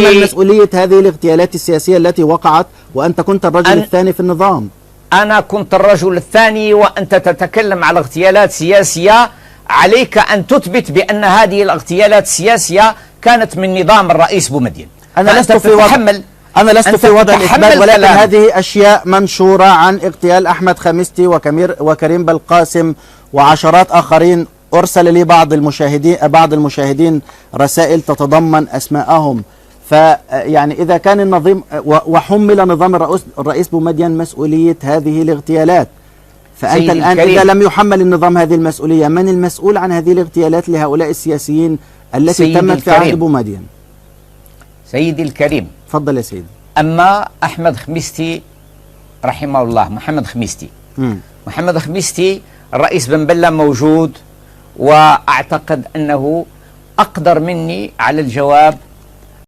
مسؤولية هذه الاغتيالات السياسية التي وقعت وأنت كنت الرجل الثاني في النظام؟ أنا كنت الرجل الثاني وأنت تتكلم على اغتيالات سياسية. عليك أن تثبت بأن هذه الاغتيالات السياسية كانت من نظام الرئيس بومدين. أنا لست في وضع الإثبات، ولكن هذه أشياء منشورة عن اغتيال أحمد خميستي وكريم بالقاسم وعشرات آخرين. أرسل لي بعض المشاهدين رسائل تتضمن أسماءهم. فيعني إذا كان النظام وحمل نظام الرئيس بومدين مسؤولية هذه الاغتيالات، فأنت الآن إذا لم يحمل النظام هذه المسؤولية، من المسؤول عن هذه الاغتيالات لهؤلاء السياسيين التي تمت في عهد بومدين؟ سيدي الكريم، تفضل يا سيدي. أما أحمد خميستي رحمه الله، محمد خميستي الرئيس بن بلة موجود، وأعتقد أنه أقدر مني على الجواب